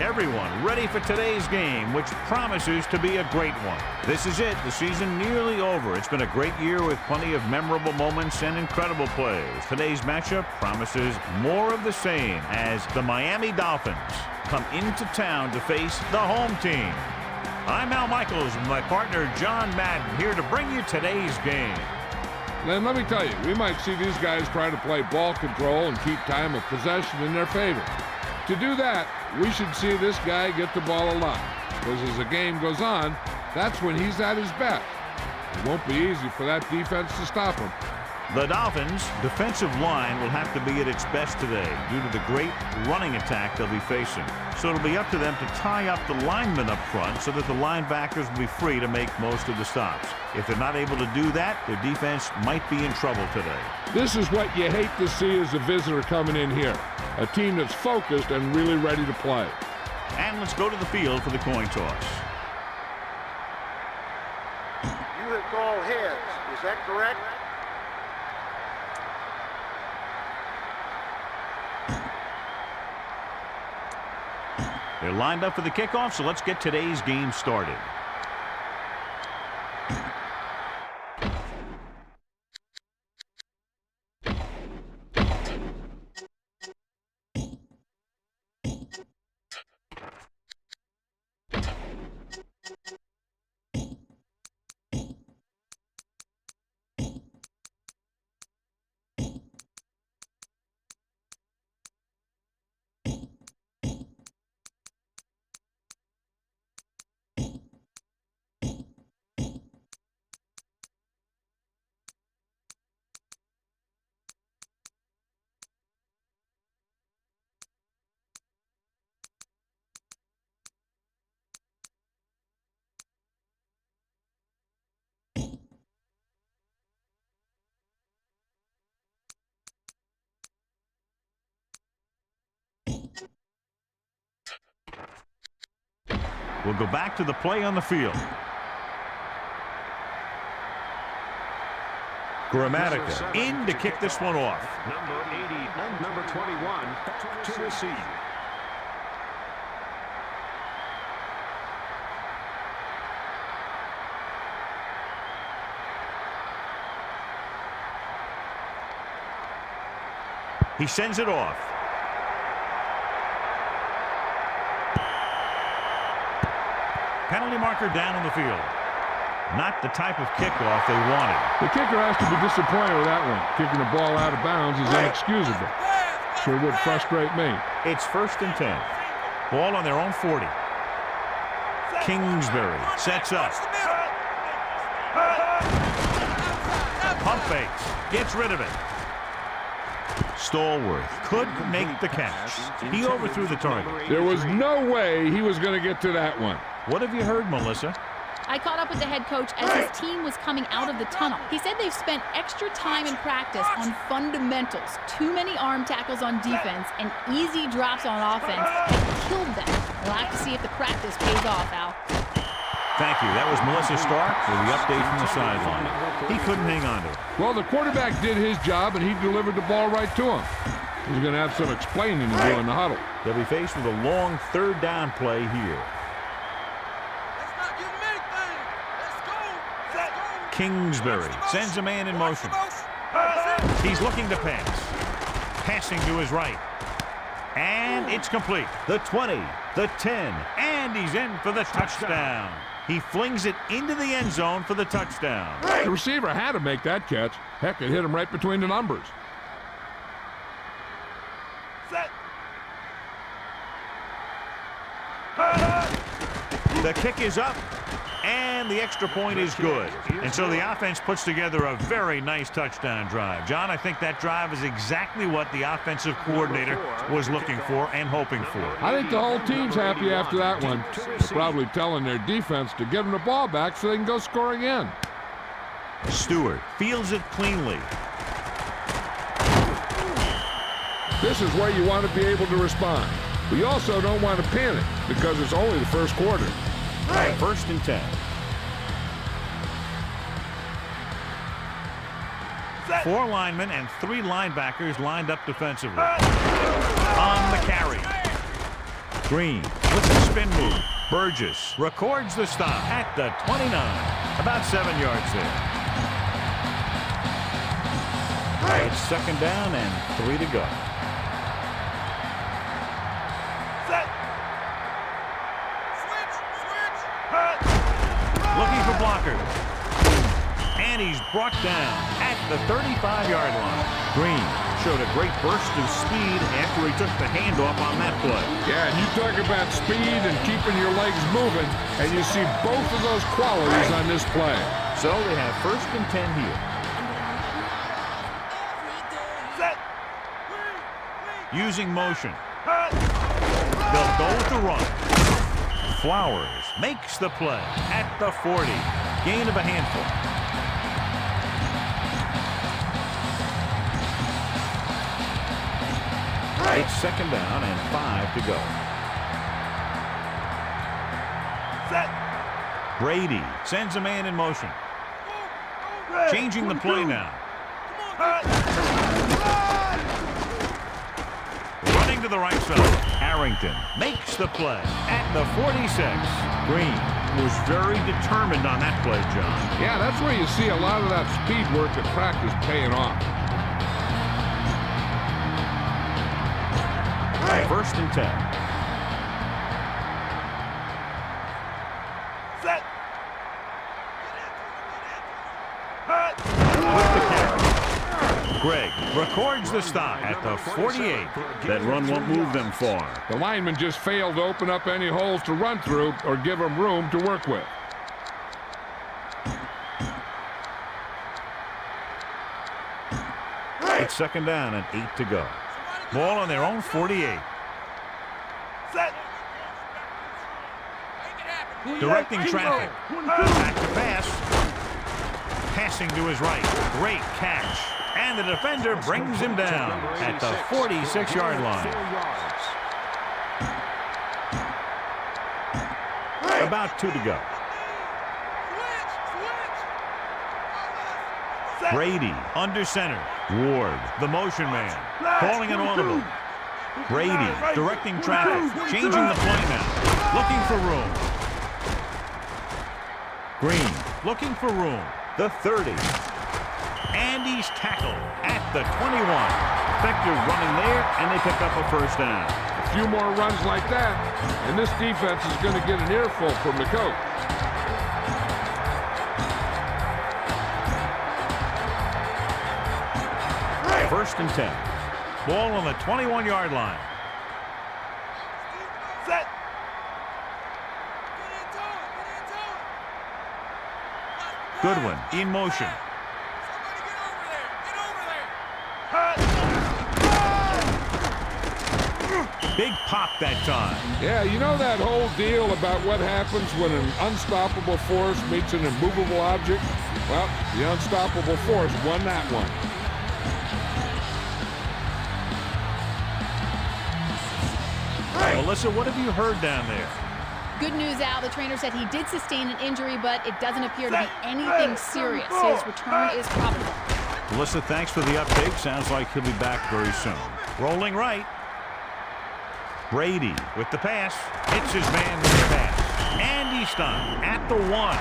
Everyone ready for today's game, which promises to be a great one. This is it. The season nearly over. It's been a great year with plenty of memorable moments and incredible plays. Today's matchup promises more of the same as the Miami Dolphins come into town to face the home team. I'm Al Michaels with my partner John Madden here to bring you today's game. Then let me tell you, we might see these guys try to play ball control and keep time of possession in their favor. To do that, we should see this guy get the ball a lot, because as the game goes on, that's when he's at his best. It won't be easy for that defense to stop him. The Dolphins' defensive line will have to be at its best today due to the great running attack they'll be facing. So it'll be up to them to tie up the linemen up front so that the linebackers will be free to make most of the stops. If they're not able to do that, their defense might be in trouble today. This is what you hate to see as a visitor coming in here. A team that's focused and really ready to play. And let's go to the field for the coin toss. You have called heads. Is that correct? They're lined up for the kickoff, so let's get today's game started. We'll go back to the play on the field. Grammatica in to kick this one off. Number 80 and number 21 to receive. He sends it off. Penalty marker down on the field. Not the type of kickoff they wanted. The kicker has to be disappointed with that one. Kicking the ball out of bounds is inexcusable. Sure would frustrate me. It's 1st and 10. Ball on their own 40. Kingsbury sets up. Pump fakes. Gets rid of it. Stallworth could make the catch. He overthrew the target. There was no way he was going to get to that one. What have you heard, Melissa? I caught up with the head coach as his team was coming out of the tunnel. He said they've spent extra time in practice on fundamentals. Too many arm tackles on defense and easy drops on offense have killed them. We'll have to see if the practice pays off, Al. Thank you. That was Melissa Stark with the update from the sideline. He couldn't hang on to it. Well, the quarterback did his job, and he delivered the ball right to him. He's going to have some explaining to do in the huddle. They'll be faced with a long 3rd down play here. Kingsbury sends a man in motion. He's looking to pass. Passing to his right. And it's complete. The 20, the 10, and he's in for the touchdown. He flings it into the end zone for the touchdown. The receiver had to make that catch. Heck, it hit him right between the numbers. The kick is up, and the extra point is good. And so the offense puts together a very nice touchdown drive. John, I think that drive is exactly what the offensive coordinator was looking for and hoping for. I think the whole team's happy after that one. They're probably telling their defense to give them the ball back so they can go score again. Stewart fields it cleanly. This is where you want to be able to respond. But you also don't want to panic because it's only the first quarter. 1st and 10. 4 linemen and 3 linebackers lined up defensively. On the carry. Green spin move. Burgess records the stop at the 29. About 7 yards there. It's second down and 3 to go. Set. Looking for blockers. And he's brought down at the 35-yard line. Green showed a great burst of speed after he took the handoff on that play. Yeah, and you talk about speed and keeping your legs moving, and you see both of those qualities on this play. So they have first and 10 here. Set. Using motion. They'll go with the run. Flowers makes the play at the 40. Gain of a handful. It's second down and 5 to go. Set. Brady sends a man in motion. Changing the play now. Running to the right side. Harrington makes the play at the 46. Green was very determined on that play, John. Yeah, that's where you see a lot of that speed work at practice paying off. First and 10. Set. With the carry. Greg records the stop at the 48. That run won't move them far. The lineman just failed to open up any holes to run through or give him room to work with. It's second down and 8 to go. Ball on their own 48. Set. Directing traffic. Back to pass. Passing to his right. Great catch. And the defender brings him down at the 46-yard line. About 2 to go. Brady under center. Ward, the motion man, calling an audible. Brady directing traffic, changing the play now. Looking for room. Green looking for room. The 30. And he's tackled at the 21. Effective running there, and they pick up a first down. A few more runs like that, and this defense is going to get an earful from the coach. First and 10. Ball on the 21-yard line. Set. Goodwin in motion. Big pop that time. Yeah, you know that whole deal about what happens when an unstoppable force meets an immovable object? Well, the unstoppable force won that one. Melissa, what have you heard down there? Good news, Al. The trainer said he did sustain an injury, but it doesn't appear to be anything serious. His return is probable. Melissa, thanks for the update. Sounds like he'll be back very soon. Rolling right. Brady with the pass. Hits his man with the pass. And he's stopped at the 1.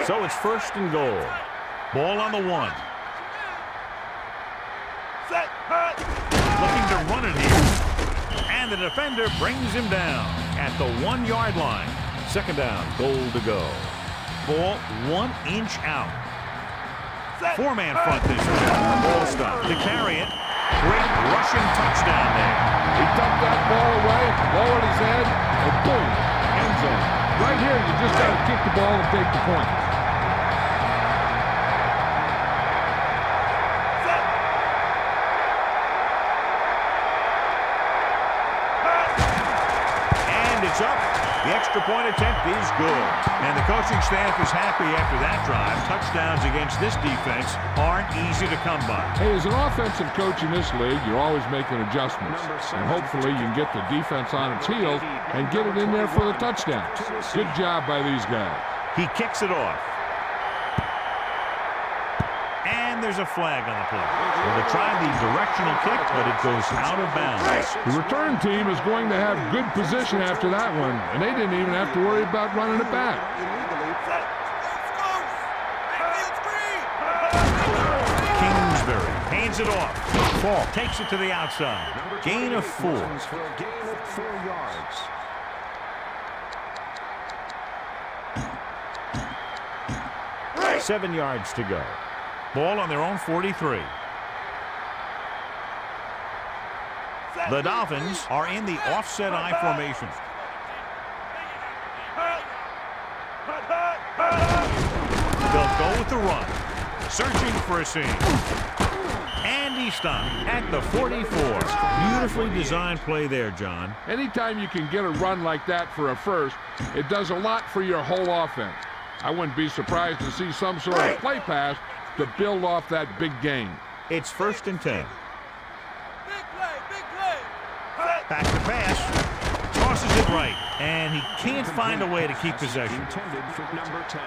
So it's first and goal. Ball on the 1. Set. Looking to run it here. And the defender brings him down at the 1-yard line. Second down, goal to go. Ball 1 inch out. 4-man front this time. Ball stop to carry it. Great rushing touchdown there. He dumped that ball away, lowered his head, and boom, end zone. Right here, you just got to kick the ball and take the point. And it's up The extra point attempt is good. And the coaching staff is happy after that drive. Touchdowns against this defense aren't easy to come by. Hey, as an offensive coach in this league, you're always making adjustments. And hopefully you can get the defense on its heels and get it in there for the touchdowns. Good job by these guys. He kicks it off. And there's a flag on the play. Well, they tried the directional kick, but it goes out of bounds. The return team is going to have good position after that one, and they didn't even have to worry about running it back. Kingsbury hands it off. Faulk takes it to the outside. Gain of 4. For a gain of 4 yards. Seven yards to go. Ball on their own 43. The Dolphins are in the offset I formation. They'll go with the run. Searching for a seam. And he stopped at the 44. Beautifully designed play there, John. Anytime you can get a run like that for a first, it does a lot for your whole offense. I wouldn't be surprised to see some sort of play pass to build off that big gain. It's 1st and 10. Big play. Back to pass. Tosses it right. And he can't find a way to keep possession. Intended for number 10.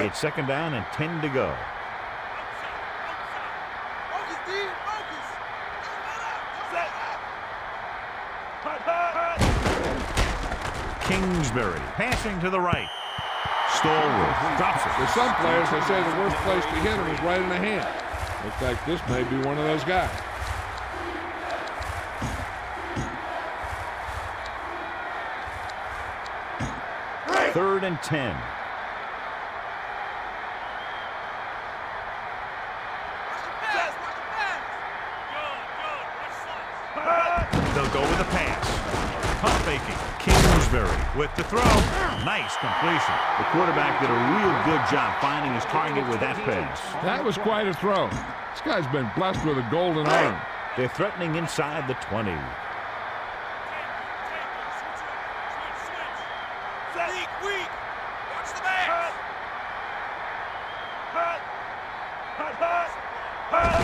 It's 2nd down and 10 to go. Kingsbury passing to the right. Stallworth drops it. For some players, they say the worst place to hit them is right in the hand. Looks like this may be one of those guys. Third and 10. They'll go with a pass. Pump faking. Kingsbury with the throw. Nice completion. The quarterback did a real good job finding his target with that pass. That was quite a throw. This guy's been blessed with a golden arm. They're threatening inside the 20.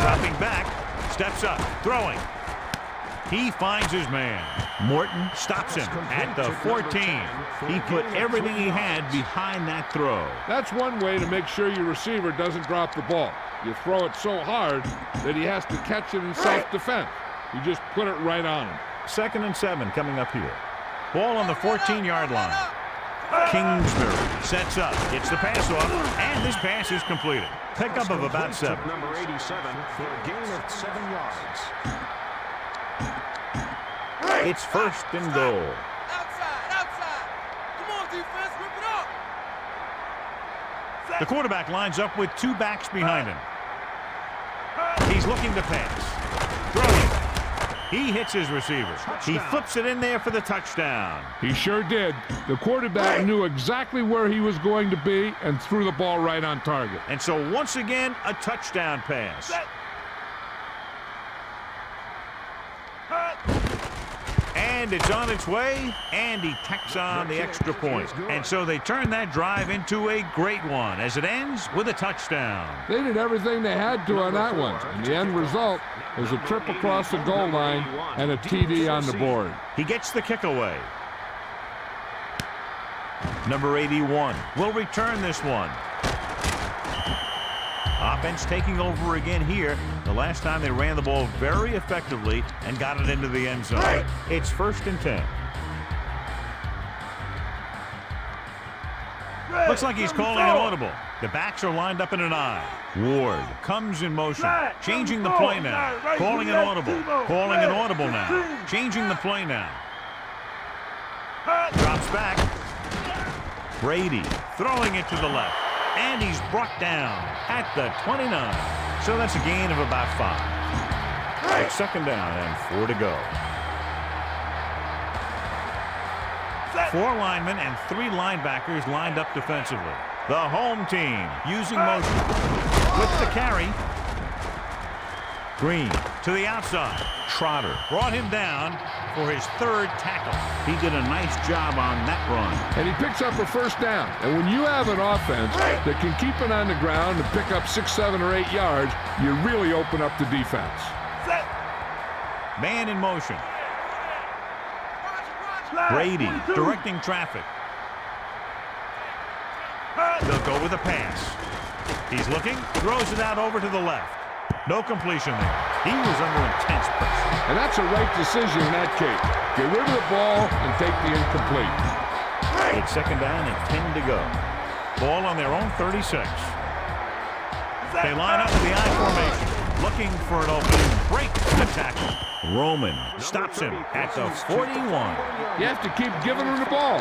Dropping back. Steps up. Throwing. He finds his man. Morton stops him at the 14. He put everything he had behind that throw. That's one way to make sure your receiver doesn't drop the ball. You throw it so hard that he has to catch it in self-defense. You just put it right on him. 2nd and 7 coming up here. Ball on the 14-yard line. Kingsbury sets up, gets the pass off, and this pass is completed. Pickup of about 7. Number 87 for a gain of 7 yards. It's 1st and goal. Outside. Come on, defense, rip it up. The quarterback lines up with 2 backs behind him. He's looking to pass. Throwing. He hits his receiver. He flips it in there for the touchdown. He sure did. The quarterback knew exactly where he was going to be and threw the ball right on target. And so once again, a touchdown pass. And it's on its way, and he tacks on the extra point. And so they turn that drive into a great one as it ends with a touchdown. They did everything they had to on that one, and the end result is a trip across the goal line and a TD on the board. He gets the kick away. Number 81 will return this one. Offense taking over again here. The last time they ran the ball very effectively and got it into the end zone. It's 1st and 10. Looks like he's calling an audible. The backs are lined up in an I. Ward comes in motion. Changing the play now. Calling an audible. Calling an audible now. Changing the play now. Drops back. Brady throwing it to the left. And he's brought down at the 29. So that's a gain of about 5. It's 2nd down and 4 to go. 4 linemen and 3 linebackers lined up defensively. The home team using motion with the carry. Green to the outside. Trotter brought him down for his third tackle. He did a nice job on that run. And he picks up a first down. And when you have an offense that can keep it on the ground and pick up 6, 7, or 8 yards, you really open up the defense. Man in motion. Brady directing traffic. They'll go with a pass. He's looking, throws it out over to the left. No completion there. He was under intense pressure. And that's a right decision in that case. Get rid of the ball and take the incomplete. It's second down and 10 to go. Ball on their own 36. They line up in the I formation, looking for an opening. Breaks the tackle. Roman stops him at the 41. You have to keep giving him the ball.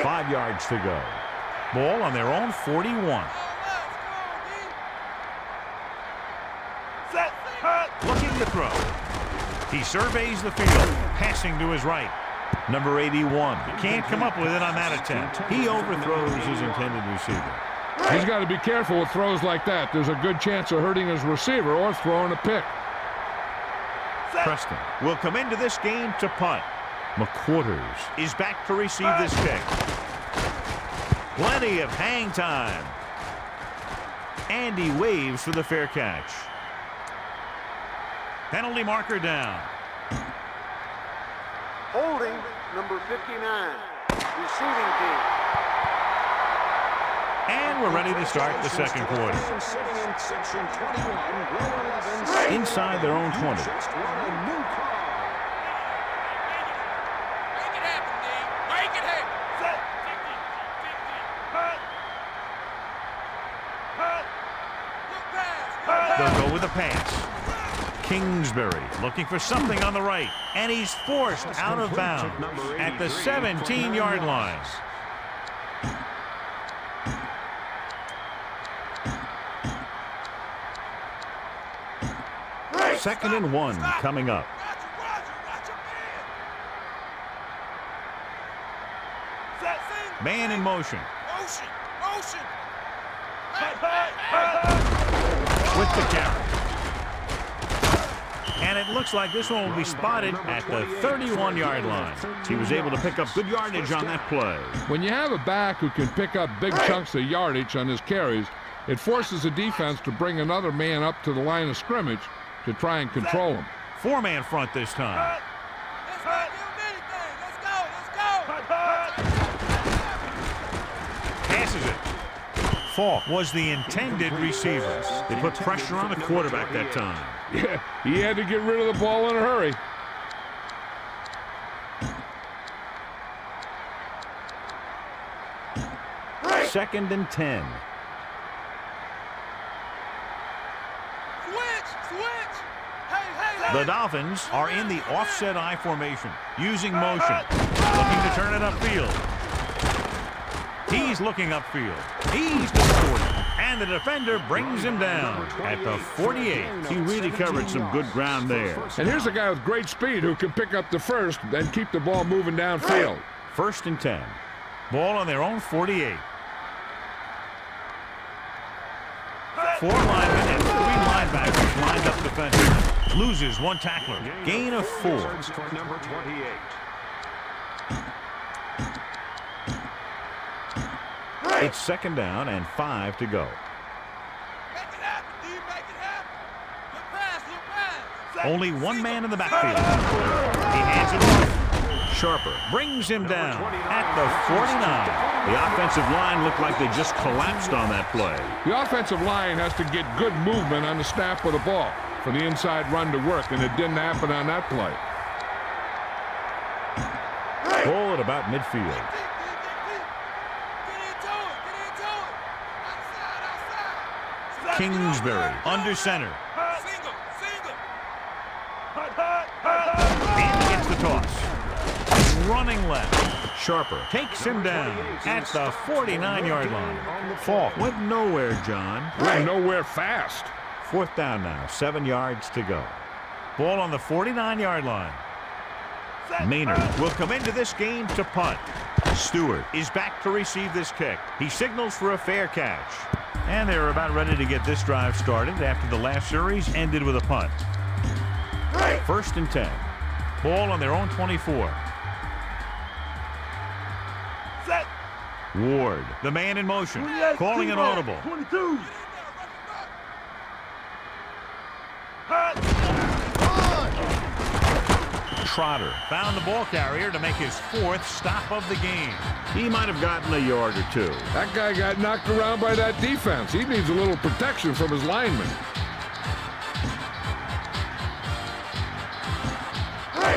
5 yards to go. Ball on their own 41. Looking to throw. He surveys the field, passing to his right. Number 81 can't come up with it on that attempt. He overthrows his intended receiver. He's got to be careful with throws like that. There's a good chance of hurting his receiver or throwing a pick. Preston will come into this game to punt. McQuarters is back to receive this kick. Plenty of hang time. And he waves for the fair catch. Penalty marker down. Holding number 59. Receiving team. And we're ready to start the second quarter. Inside their own 20. They'll go with a pass. Kingsbury looking for something on the right, and he's forced out of bounds at the 17-yard line. Second and 1 coming up. Man in motion. With the carry. And it looks like this one will be spotted at the 31-yard line. He was able to pick up good yardage on that play. When you have a back who can pick up big chunks of yardage on his carries, it forces the defense to bring another man up to the line of scrimmage to try and control him. 4-man front this time. Passes it. Faulk was the intended receiver. They put pressure on the quarterback that time. Yeah, he had to get rid of the ball in a hurry. Second and 10. The Dolphins are in the offset I formation, using motion, looking to turn it upfield. He's looking upfield. He's distorted. And the defender brings him down at the 48. He really covered some good ground there. And here's a guy with great speed who can pick up the first and keep the ball moving downfield. First and 10. Ball on their own 48. 4 linemen and 3 linebackers lined up defensively. Loses 1 tackler. Gain of 4. Number 28. It's second down and 5 to go. Only 1 man in the backfield. He hands it off. Sharper brings him down at the 49. The offensive line looked like they just collapsed on that play. The offensive line has to get good movement on the snap of the ball for the inside run to work, and it didn't happen on that play. Ball at about midfield. Kingsbury under center. And gets the toss. Running left. Sharper takes him down at the 49-yard line. Faulk went nowhere, John. Went nowhere fast. 4th down now. 7 yards to go. Ball on the 49-yard line. Maynard will come into this game to punt. Stewart is back to receive this kick. He signals for a fair catch. And they're about ready to get this drive started after the last series ended with a punt. 1st and 10. Ball on their own 24. Ward, the man in motion, calling an audible. 22. Trotter found the ball carrier to make his 4th stop of the game. He might have gotten a yard or 2. That guy got knocked around by that defense. He needs a little protection from his linemen.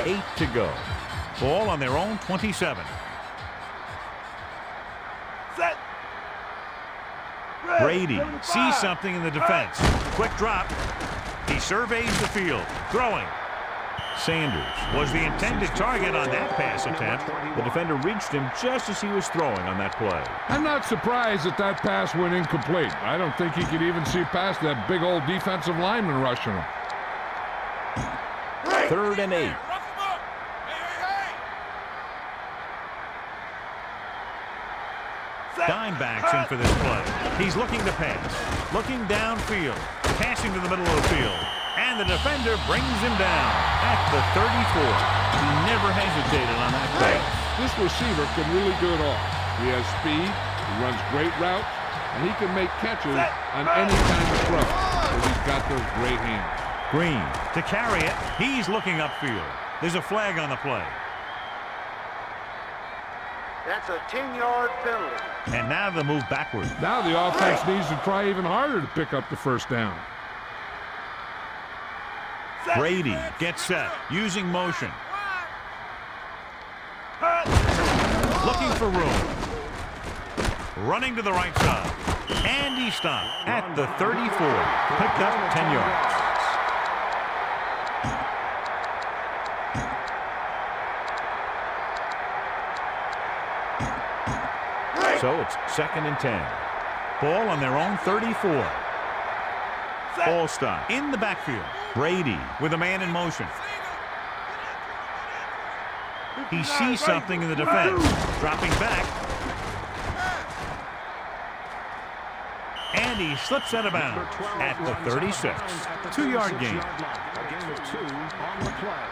8 to go. Ball on their own 27. Brady sees something in the defense. Quick drop. He surveys the field. Throwing. Sanders was the intended target on that pass attempt. The defender reached him just as he was throwing on that play. I'm not surprised that that pass went incomplete. I don't think he could even see past that big old defensive lineman rushing him. 3rd and 8. Dimebacks in for this play. He's looking to pass. Looking downfield. Passing to the middle of the field. And the defender brings him down at the 34. He never hesitated on that pass. This receiver can really do it all. He has speed, he runs great routes, and he can make catches on any kind of throw because he's got those great hands. Green to carry it. He's looking upfield. There's a flag on the play. That's a 10-yard penalty. And now the move backward. Now the offense needs to try even harder to pick up the 1st down. Brady gets set, using motion. Looking for room. Running to the right side. And he stopped at the 34. Picked up 10 yards. So it's 2nd and 10. Ball on their own 34. Ball stop in the backfield. Brady with a man in motion. He sees something in the defense. Dropping back. And he slips out of bounds at the 36. 2-yard gain. A gain of 2 on the play.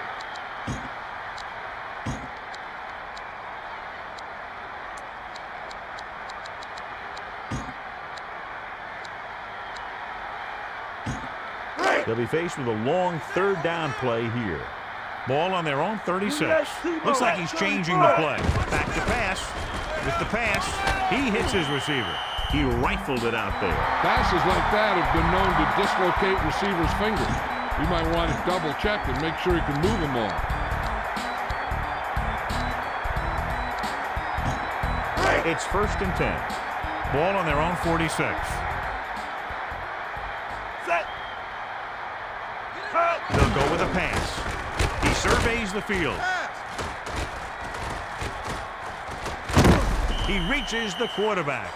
They'll be faced with a long 3rd down play here. Ball on their own 36. Looks like he's changing the play. Back to pass. With the pass, he hits his receiver. He rifled it out there. Passes like that have been known to dislocate receivers' fingers. You might want to double check and make sure he can move them all. It's 1st and 10. Ball on their own 46. They'll go with a pass. He surveys the field. He reaches the quarterback.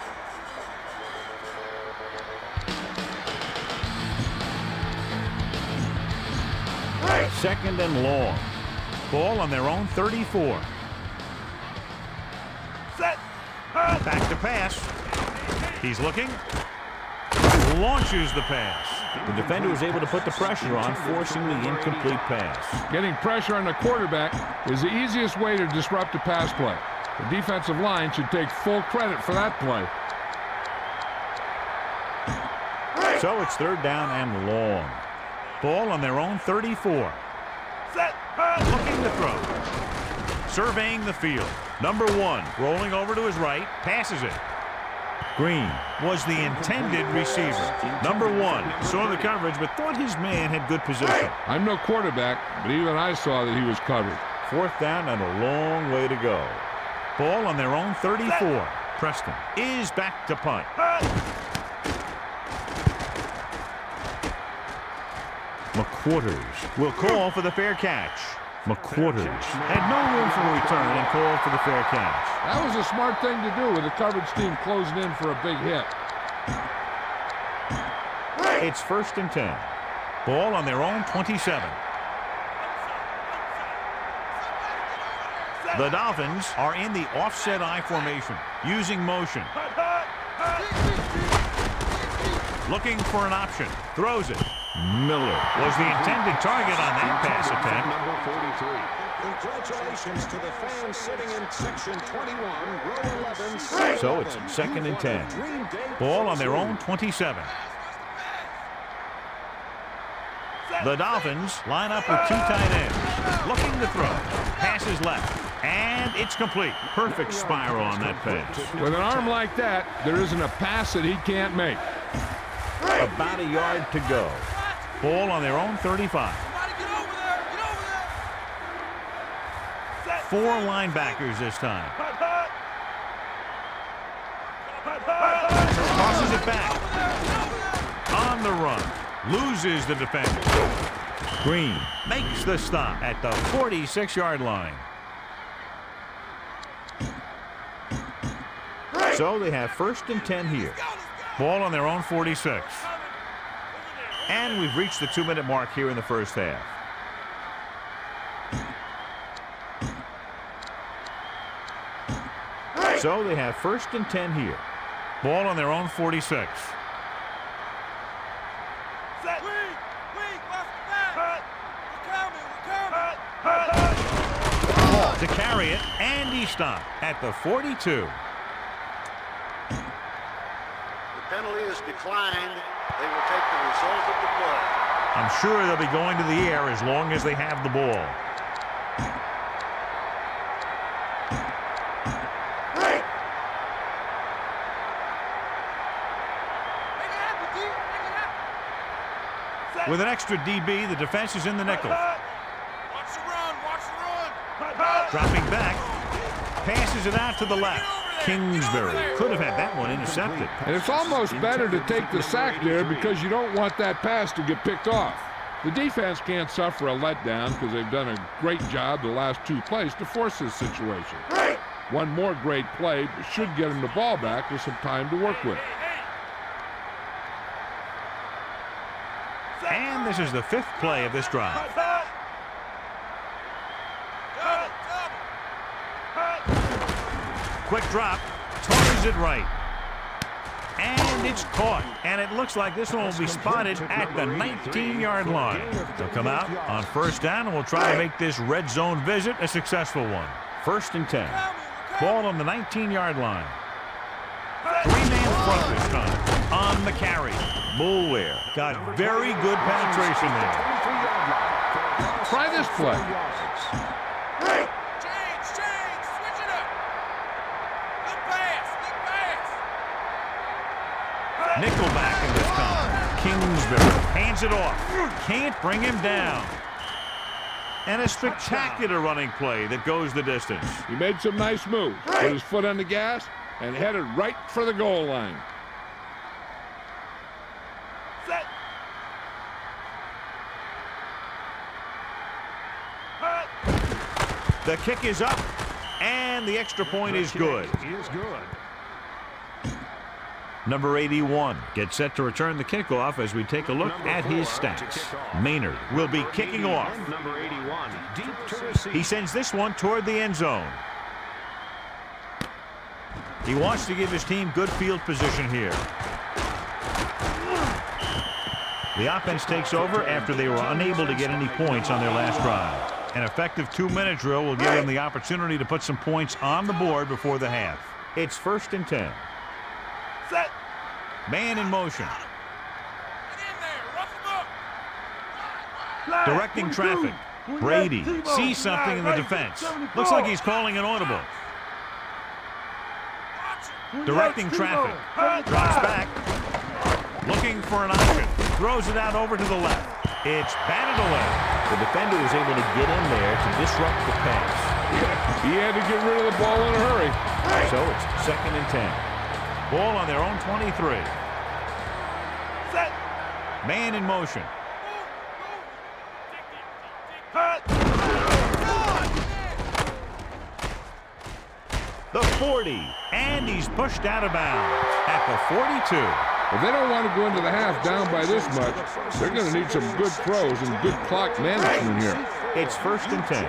Second and long. Ball on their own 34. Back to pass. He's looking. Launches the pass. The defender was able to put the pressure on, forcing the incomplete pass. Getting pressure on the quarterback is the easiest way to disrupt a pass play. The defensive line should take full credit for that play. So it's 3rd down and long. Ball on their own 34. Looking to throw. Surveying the field. Number 1 rolling over to his right. Passes it. Green was the intended receiver. Number 1 saw the coverage but thought his man had good position. I'm no quarterback, but even I saw that he was covered. 4th down and a long way to go. Ball on their own 34. Preston is back to punt. McQuarters will call for the fair catch. McQuarters had no room for a return and called for the fair catch. That was a smart thing to do with the coverage team closing in for a big hit. It's 1st and 10. Ball on their own 27. The Dolphins are in the offset I formation, using motion. Looking for an option. Throws it. Miller was the intended target on that pass attempt. Number 43. Congratulations to the fans sitting in section 21, row 11. So it's 2nd and 10. Ball on their own 27. The Dolphins line up with 2 tight ends. Looking to throw. Passes left. And it's complete. Perfect spiral on that pass. With an arm like that, there isn't a pass that he can't make. About a yard to go. Ball on their own 35. 4 linebackers this time. Tosses it back. On the run. Loses the defender. Green makes the stop at the 46-yard line. So they have 1st and 10 here. Ball on their own 46. And we've reached the 2-minute mark here in the first half. So they have 1st and 10 here. Ball on their own 46. To carry it, and he stopped at the 42. The penalty is declined. They will take the result of the play. I'm sure they'll be going to the air as long as they have the ball. With an extra DB, the defense is in the nickel. Dropping back, passes it out to the left. Kingsbury could have had that one intercepted. And it's almost better to take the sack there because you don't want that pass to get picked off. The defense can't suffer a letdown because they've done a great job the last 2 plays to force this situation. One more great play should get them the ball back with some time to work with. And this is the 5th play of this drive. Quick drop, tosses it right. And it's caught. And it looks like this one will be spotted at the 19-yard line. They'll come out on 1st down and we'll try to make this red zone visit a successful one. 1st and 10. Ball on the 19-yard line. 3-man front this time. On the carry. Boulware got very good penetration there. Try this play. Nickelback in this time. Kingsbury hands it off. Can't bring him down. And a spectacular running play that goes the distance. He made some nice moves. Put his foot on the gas and headed right for the goal line. The kick is up, and the extra point is good. Number 81 gets set to return the kickoff as we take a look at his stats. Maynard will be kicking off. He sends this one toward the end zone. He wants to give his team good field position here. The offense takes over after they were unable to get any points on their last drive. An effective 2-minute drill will give them the opportunity to put some points on the board before the half. It's 1st and 10. Set. Man in motion. Directing traffic. Brady sees something in the defense. Looks like he's calling an audible. Directing traffic. Drops back. Looking for an option. Throws it out over to the left. It's batted away. The defender was able to get in there to disrupt the pass. He had to get rid of the ball in a hurry. So it's 2nd and 10. Ball on their own 23. Set. Man in motion. The 40. And he's pushed out of bounds at the 42. If they don't want to go into the half down by this much, they're going to need some good throws and good clock management here. It's 1st and 10.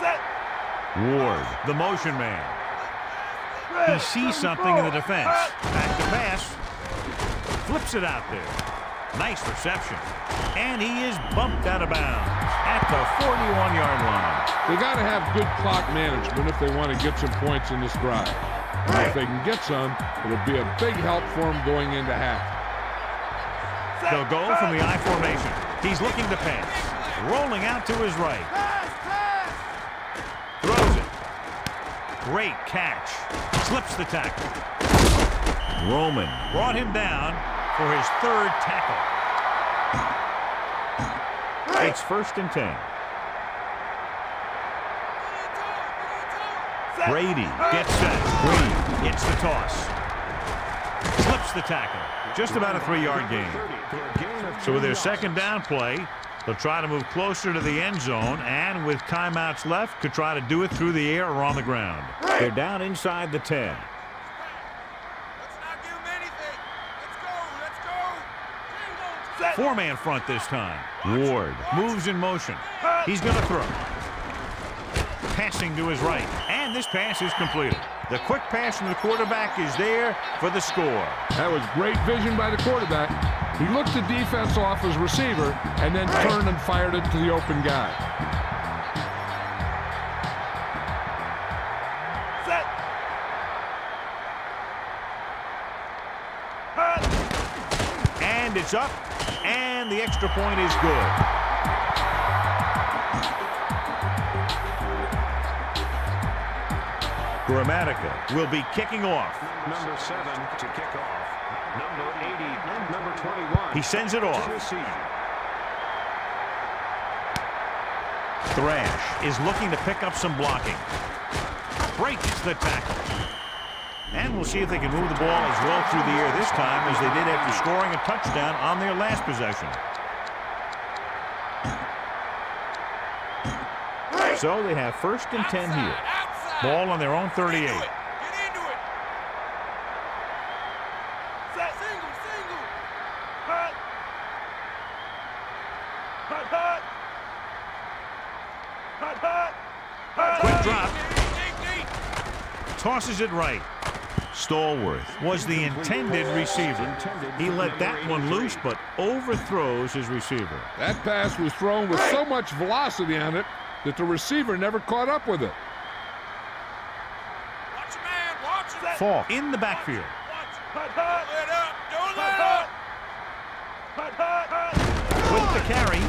Ward, the motion man. He sees something in the defense. Back to pass. Flips it out there. Nice reception. And he is bumped out of bounds at the 41-yard line. They got to have good clock management if they want to get some points in this drive. And if they can get some, it'll be a big help for them going into half. They'll go from the I formation. He's looking to pass. Rolling out to his right. Throws it. Great catch. Slips the tackle. Roman brought him down for his third tackle. It's 1st and 10. Brady gets set. Brady gets the toss. Slips the tackle. Just about a 3-yard gain. So with their second down play, they'll try to move closer to the end zone, and with timeouts left, could try to do it through the air or on the ground. They're down inside the 10. Four-man front this time. Ward moves in motion. He's going to throw. Passing to his right. And this pass is completed. The quick pass from the quarterback is there for the score. That was great vision by the quarterback. He looked the defense off his receiver and then turned and fired it to the open guy. And it's up. And the extra point is good. Grammatica will be kicking off. Number 7 to kick off. Number 80, number 21. He sends it off. Thrash is looking to pick up some blocking. Breaks the tackle. And we'll see if they can move the ball as well through the air this time as they did after scoring a touchdown on their last possession. So they have 1st and 10 here. Ball on their own 38. Quick drop. Tosses it right. Stallworth was the intended receiver. He let that one loose, but overthrows his receiver. That pass was thrown with so much velocity on it that the receiver never caught up with it. Faulk in the backfield. With the carry.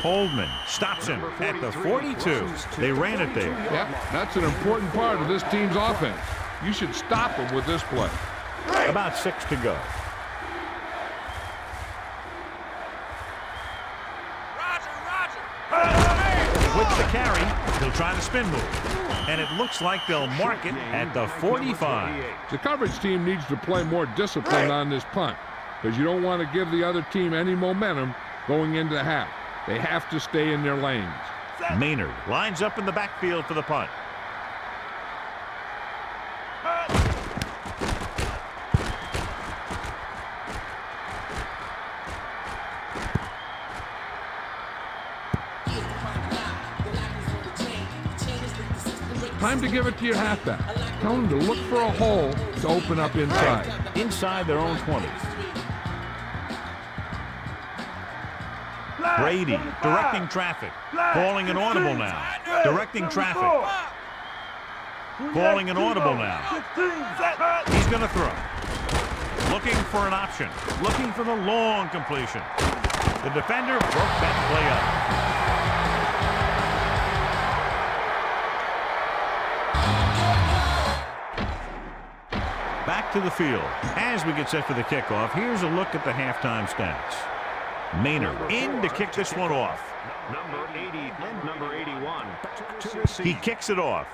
Holdman stops him at the 42. They ran it there. Yep, that's an important part of this team's offense. You should stop them with this play. About 6 to go. With the carry, he'll try the spin move. And it looks like they'll mark it at the 45. The coverage team needs to play more discipline on this punt because you don't want to give the other team any momentum going into the half. They have to stay in their lanes. Maynard lines up in the backfield for the punt. Time to give it to your halfback. Tell him to look for a hole to open up inside. Inside their own 20. Brady directing traffic. Calling an audible now. Directing traffic. Calling an audible now. He's going to throw. Looking for an option. Looking for the long completion. The defender broke that play up. Back to the field. As we get set for the kickoff, here's a look at the halftime stats. Maynard in to kick this one off. Number 80, number 81. He kicks it off.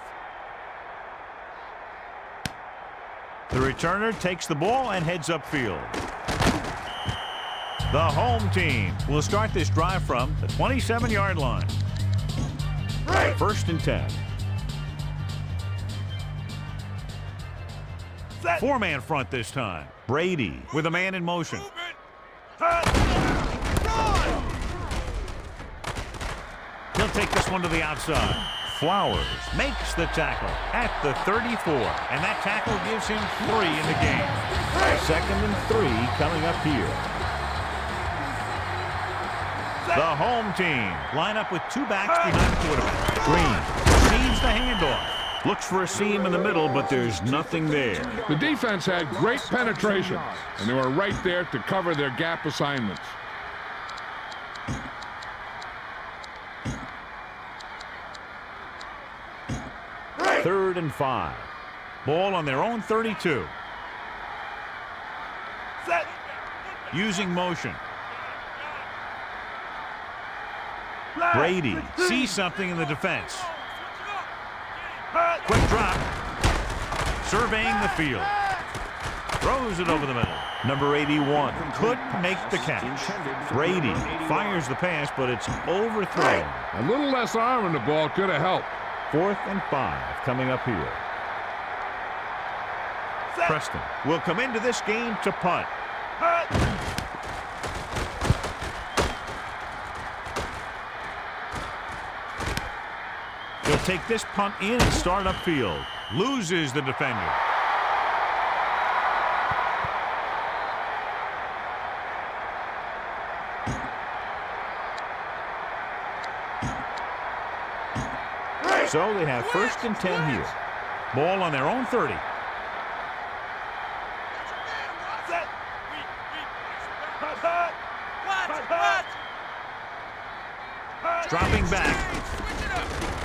The returner takes the ball and heads upfield. The home team will start this drive from the 27-yard line. 1st and 10. Four-man front this time. Brady with a man in motion. He'll take this one to the outside. Flowers makes the tackle at the 34, and that tackle gives him 3 in the game. 2nd and 3 coming up here. The home team line up with 2 backs behind the quarterback. Green receives the handoff. Looks for a seam in the middle, but there's nothing there. The defense had great penetration, and they were right there to cover their gap assignments. 3rd and 5. Ball on their own 32. Set. Using motion. Brady sees something in the defense. Quick drop. Surveying the field. Throws it over the middle. Number 81 could make the catch. Brady fires the pass, but it's overthrown. A little less arm in the ball could have helped. 4th and 5 coming up here. Preston will come into this game to punt. He'll take this punt in and start upfield. Loses the defender. So they have 1st and 10 here. Ball on their own 30. Dropping back.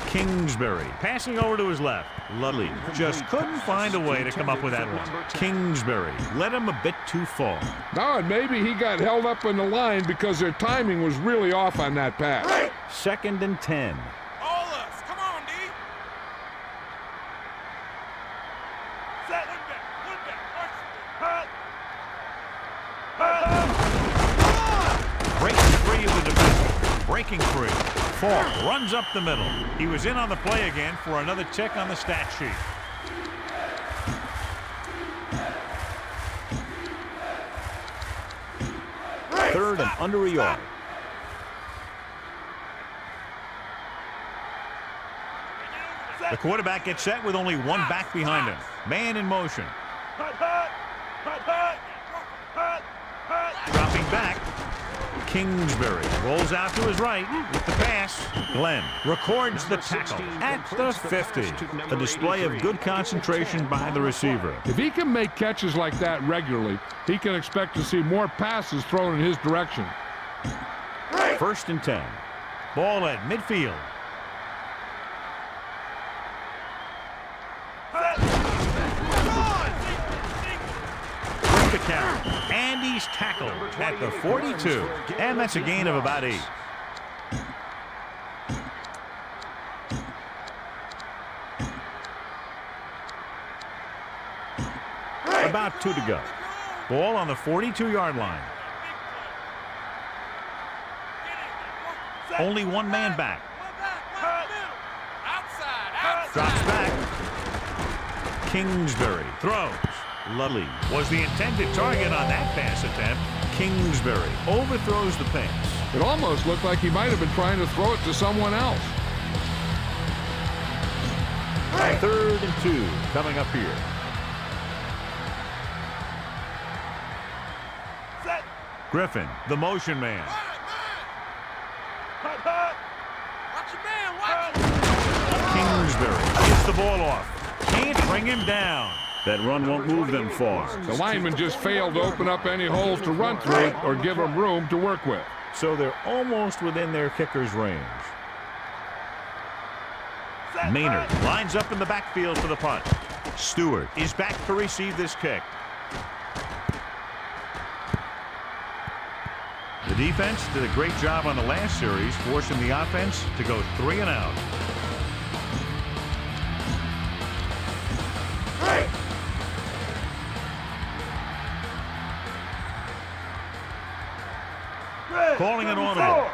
Kingsbury passing over to his left. Ludley just couldn't find a way to come up with that one. Kingsbury led him a bit too far. No, and maybe he got held up on the line because their timing was really off on that pass. 2nd and 10. Breaking free. Faulk runs up the middle. He was in on the play again for another check on the stat sheet. Third and under a yard. The quarterback gets set with only 1 back behind him. Man in motion. Dropping back. Kingsbury rolls out to his right with the pass. Glenn records the tackle at the 50. A display of good concentration by the receiver. If he can make catches like that regularly, he can expect to see more passes thrown in his direction. 1st and 10. Ball at midfield. The carry, and he's tackled at the 42, and that's a gain of about 8. About 2 to go. Ball on the 42-yard line. Only 1 man back. Drops back. Kingsbury throws. Ludley was the intended target on that pass attempt. Kingsbury overthrows the pass. It almost looked like he might have been trying to throw it to someone else. 3rd and 2 coming up here. Griffin, the motion man. Kingsbury gets the ball off. Can't bring him down. That run won't move them far. The lineman just failed to open up any holes to run through or give them room to work with. So they're almost within their kicker's range. Maynard lines up in the backfield for the punt. Stewart is back to receive this kick. The defense did a great job on the last series, forcing the offense to go 3 and out. Calling an audible.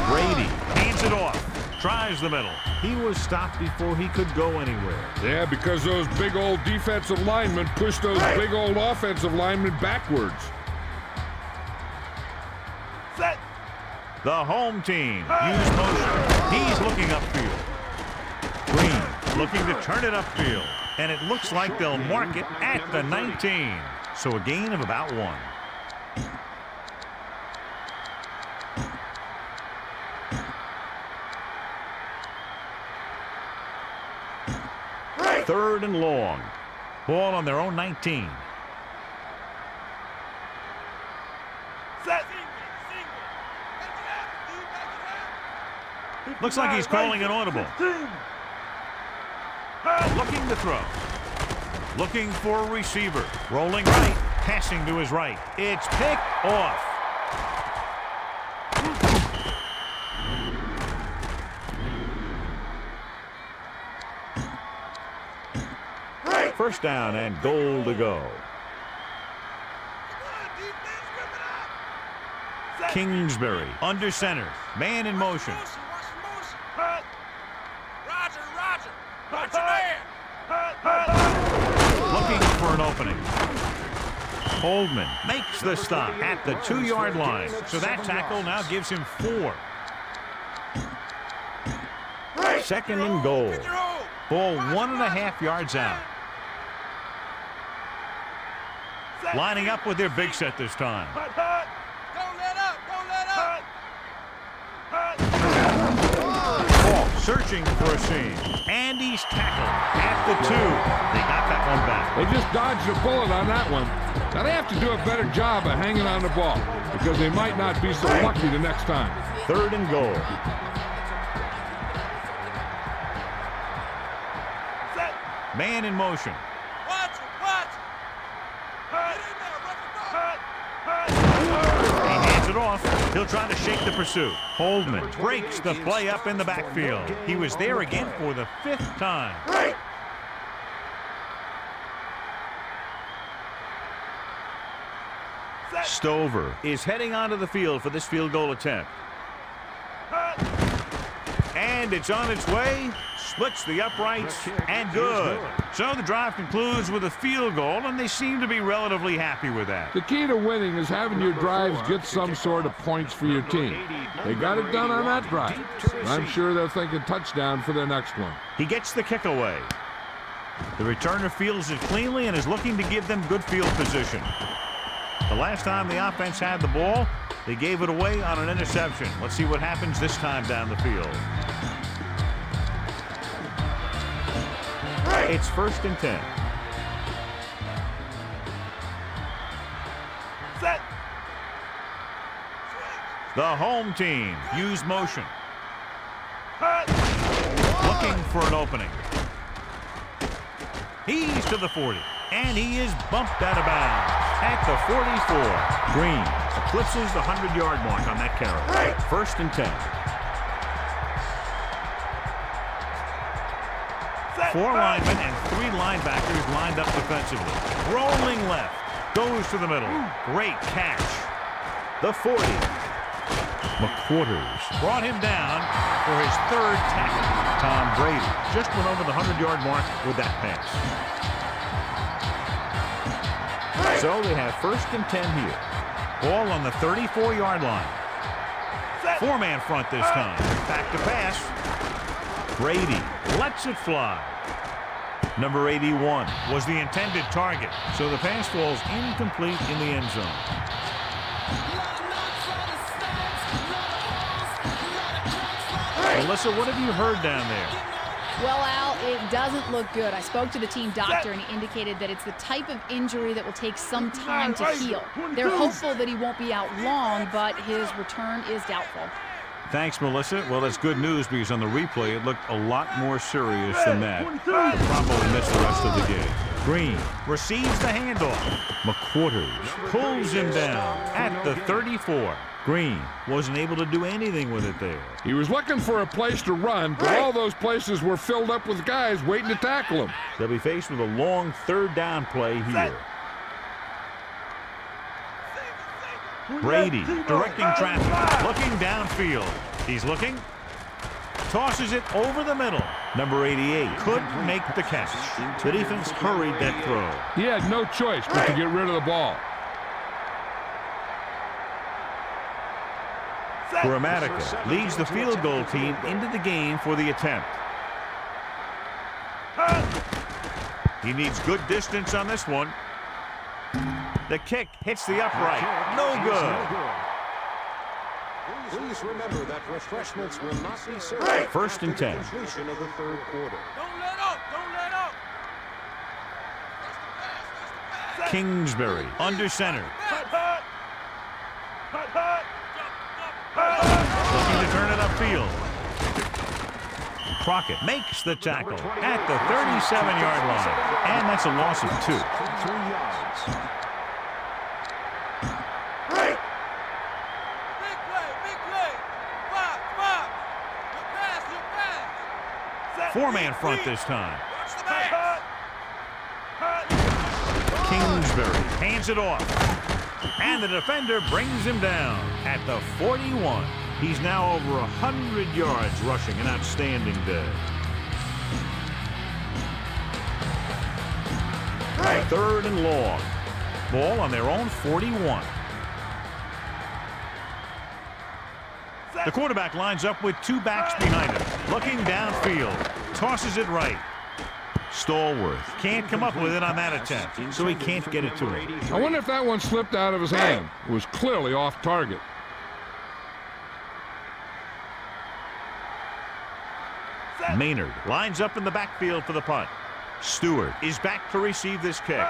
Brady hands it off. Tries the middle. He was stopped before he could go anywhere. Yeah, because those big old defensive linemen pushed those big old offensive linemen backwards. The home team use motion. He's looking upfield. Green looking to turn it upfield. And it looks like they'll mark it at the 19. So a gain of about 1. Third and long. Ball on their own 19. Looks like he's calling an audible. Looking to throw. Looking for a receiver. Rolling right. Passing to his right. It's picked off. First down and goal to go. Kingsbury under center. Man in motion. Looking for an opening. Coleman makes the stop at the 2-yard line. So that tackle now gives him 4. Second and goal. Ball 1.5 yards out. Lining up with their big set this time. Faulk searching for a seam. And he's tackled at the 2. They got that one back. They just dodged a bullet on that one. Now they have to do a better job of hanging on the ball because they might not be so lucky the next time. Third and goal. Man in motion. He hands it off. He'll try to shake the pursuit. Holdman breaks the play up in the backfield. He was there again for the 5th time. Stover is heading onto the field for this field goal attempt. And it's on its way. Splits the uprights, and good. So the drive concludes with a field goal, and they seem to be relatively happy with that. The key to winning is having your drives get some sort of points for your team. They got it done on that drive. I'm sure they're thinking touchdown for their next one. He gets the kick away. The returner fields it cleanly and is looking to give them good field position. The last time the offense had the ball, they gave it away on an interception. Let's see what happens this time down the field. It's 1st and 10. Set. The home team use motion. Looking for an opening. He's to the 40. And he is bumped out of bounds at the 44. Green eclipses the 100-yard mark on that carry. 1st and 10. 4 linemen and 3 linebackers lined up defensively. Rolling left. Goes to the middle. Great catch. The 40. McQuarters brought him down for his 3rd tackle. Tom Brady just went over the 100-yard mark with that pass. So they have 1st and 10 here. Ball on the 34-yard line. 4-man front this time. Back to pass. Brady lets it fly. Number 81 was the intended target, so the pass falls incomplete in the end zone. Melissa, what have you heard down there? Well, Al, it doesn't look good. I spoke to the team doctor, and he indicated that it's the type of injury that will take some time to heal. They're hopeful that he won't be out long, but his return is doubtful. Thanks, Melissa. Well, that's good news because on the replay, it looked a lot more serious than that. He'll probably miss the rest of the game. Green receives the handoff. McQuarters pulls him down at the 34. Green wasn't able to do anything with it there. He was looking for a place to run, but all those places were filled up with guys waiting to tackle him. They'll be faced with a long 3rd down play here. Brady directing traffic, looking downfield. He's looking, tosses it over the middle. Number 88 couldn't make the catch. The defense hurried that throw. He had no choice but to get rid of the ball. Gramatica leads the field goal team into the game for the attempt. He needs good distance on this one. The kick hits the upright. No good. Please remember that refreshments will not be served. First and 10. Completion of the third quarter. Don't let up. Don't let up. Kingsbury under center. Looking to turn it upfield. Crockett makes the tackle at the 37-yard line. And that's a loss of 2. 3 yards. Big play. Five. Good pass. 4-man front this time. Watch the pass. Kingsbury hands it off. And the defender brings him down at the 41. He's now over 100 yards rushing. An outstanding day. Third and long. Ball on their own 41. The quarterback lines up with 2 backs behind him. Looking downfield. Tosses it right. Stallworth can't come up with it on that attempt, so he can't get it to him. I wonder if that one slipped out of his hand. It was clearly off target. Maynard lines up in the backfield for the punt. Stewart is back to receive this kick.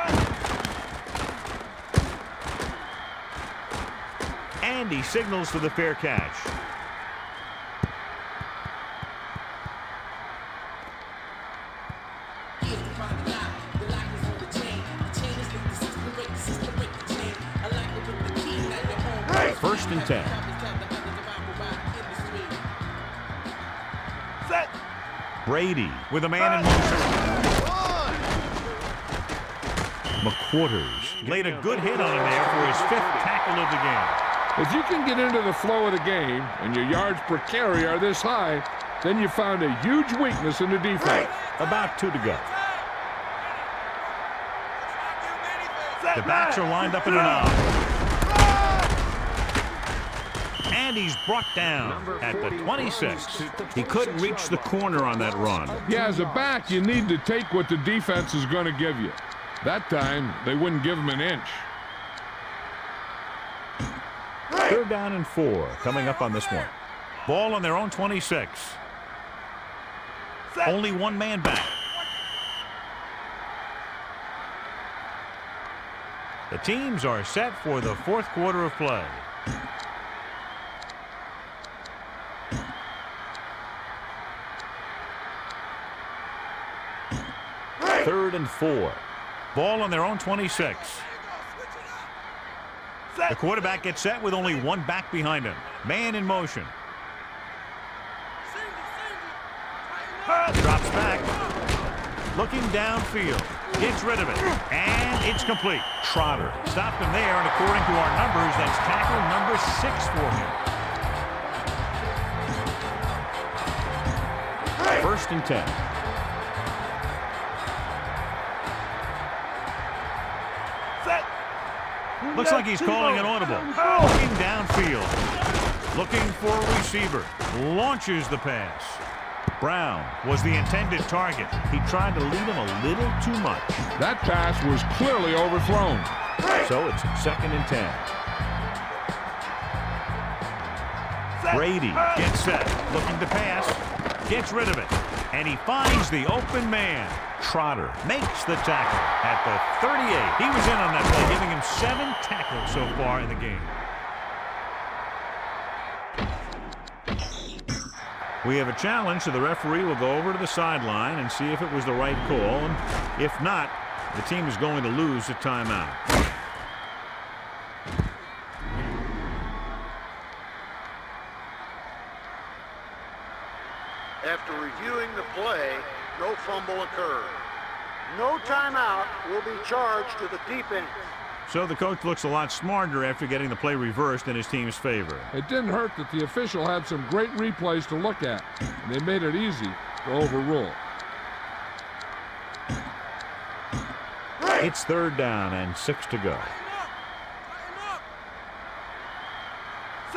And he signals for the fair catch. First and 10. Brady with a man in motion. McQuarters laid a good hit on him there for his 5th tackle of the game. If you can get into the flow of the game and your yards per carry are this high, then you found a huge weakness in the defense. About 2 to go. The backs are lined up in an I. And he's brought down at the 26. He couldn't reach the corner on that run. Yeah, as a back, you need to take what the defense is going to give you. That time, they wouldn't give him an inch. Third down and 4 coming up on this one. Ball on their own 26. Only 1 man back. The teams are set for the 4th quarter of play. Third and 4. Ball on their own 26. The quarterback gets set with only 1 back behind him. Man in motion. Drops back. Looking downfield. Gets rid of it. And it's complete. Trotter stopped him there, and according to our numbers, that's tackle number 6 for him. First and 10. Looks like he's calling an audible. Looking downfield. Looking for a receiver. Launches the pass. Brown was the intended target. He tried to lead him a little too much. That pass was clearly overthrown. So it's 2nd and 10. Brady gets set. Looking to pass. Gets rid of it. And he finds the open man. Trotter makes the tackle at the 38. He was in on that play, giving him 7 tackles so far in the game. We have a challenge, so the referee will go over to the sideline and see if it was the right call. And if not, the team is going to lose the timeout. After reviewing the play, no fumble occurred. No timeout will be charged to the defense. So the coach looks a lot smarter after getting the play reversed in his team's favor. It didn't hurt that the official had some great replays to look at, and they made it easy to overrule. It's 3rd down and 6 to go.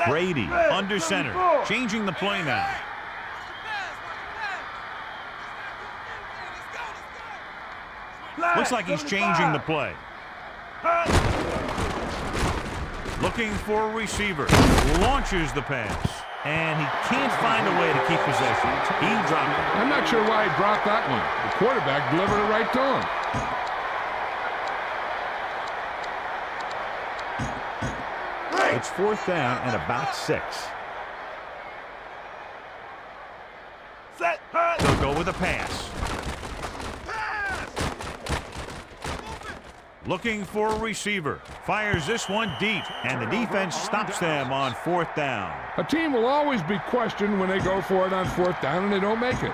Brady under center, changing the play now. Looks like he's changing the play. Looking for a receiver. Launches the pass. And he can't find a way to keep possession. He dropped it. I'm not sure why he dropped that one. The quarterback delivered it right to him. It's 4th down and about 6. They'll go with a pass. Looking for a receiver. Fires this one deep, and the defense stops them on 4th down. A team will always be questioned when they go for it on 4th down and they don't make it.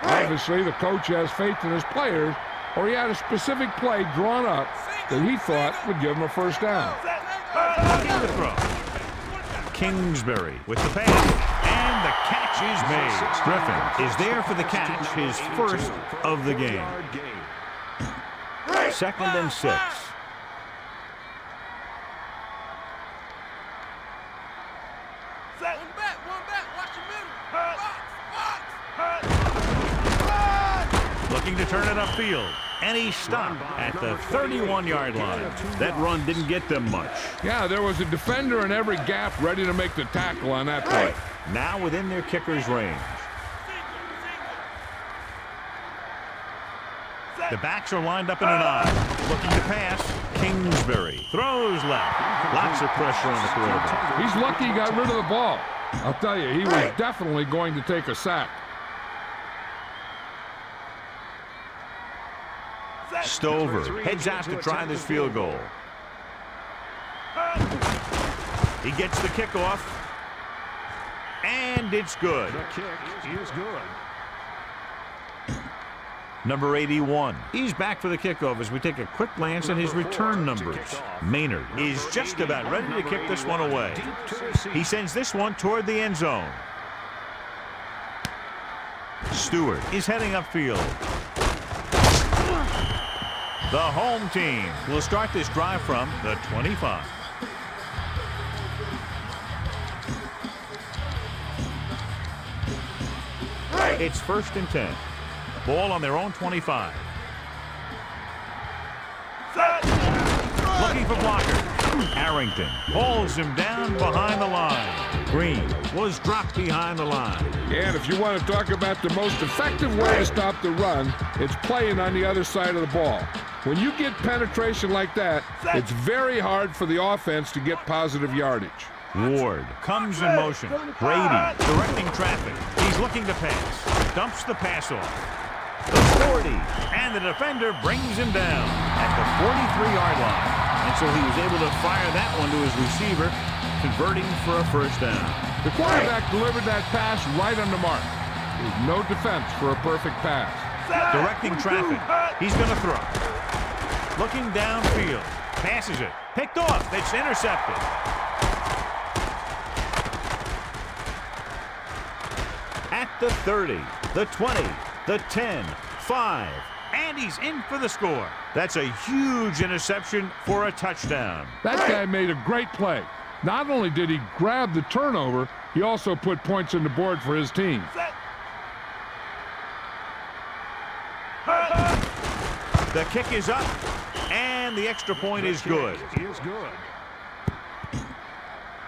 Obviously, the coach has faith in his players, or he had a specific play drawn up that he thought would give him a 1st down. Looking to throw. Kingsbury with the pass, and the catch is made. Griffin is there for the catch, his 1st of the game. 2nd and 6. One back, watch your middle. Looking to turn it upfield, and he stopped at the 31-yard line. That run didn't get them much. Yeah, there was a defender in every gap ready to make the tackle on that play. Now within their kicker's range. The backs are lined up in an I. Looking to pass. Kingsbury throws left. Lots of pressure on the quarterback. He's lucky he got rid of the ball. I'll tell you, he was definitely going to take a sack. Stover heads out to try this field goal. He gets the kickoff. And it's good. The kick is good. Number 81. He's back for the kickoff as we take a quick glance at his return numbers. Maynard is just about ready to kick this one away. He sends this one toward the end zone. Stewart is heading upfield. The home team will start this drive from the 25. It's 1st and 10. Ball on their own 25. Looking for blocker. Arrington pulls him down behind the line. Green was dropped behind the line. And if you want to talk about the most effective way to stop the run, it's playing on the other side of the ball. When you get penetration like that, it's very hard for the offense to get positive yardage. Ward comes in motion. Brady directing traffic. He's looking to pass. Dumps the pass off. The 40, and the defender brings him down at the 43-yard line. And so he was able to fire that one to his receiver, converting for a 1st down. The quarterback delivered that pass right on the mark. There's no defense for a perfect pass. Directing traffic. He's going to throw. Looking downfield. Passes it. Picked off. It's intercepted. At the 30, the 20, the 10, 5, and he's in for the score. That's a huge interception for a touchdown. That guy made a great play. Not only did he grab the turnover, he also put points on the board for his team. The kick is up, and the extra point is good.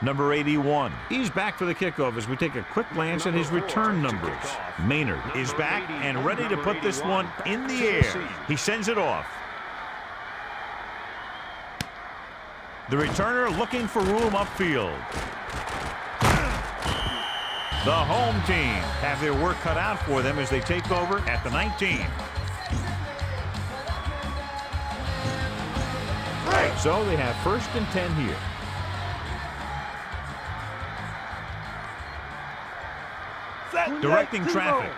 Number 81. He's back for the kickoff as we take a quick glance at his return numbers. Maynard is back and ready to put this one in the air. He sends it off. The returner looking for room upfield. The home team have their work cut out for them as they take over at the 19. So they have 1st and 10 here. Directing traffic.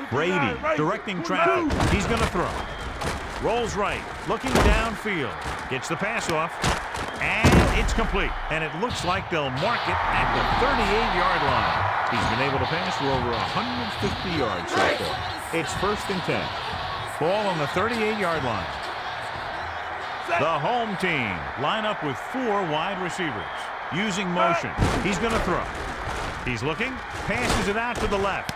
Brady directing traffic. He's going to throw. Rolls right. Looking downfield. Gets the pass off. And it's complete. And it looks like they'll mark it at the 38-yard line. He's been able to pass for over 150 yards so far. It's 1st and 10. Ball on the 38-yard line. The home team line up with 4 wide receivers. using motion. He's going to throw. He's looking, passes it out to the left.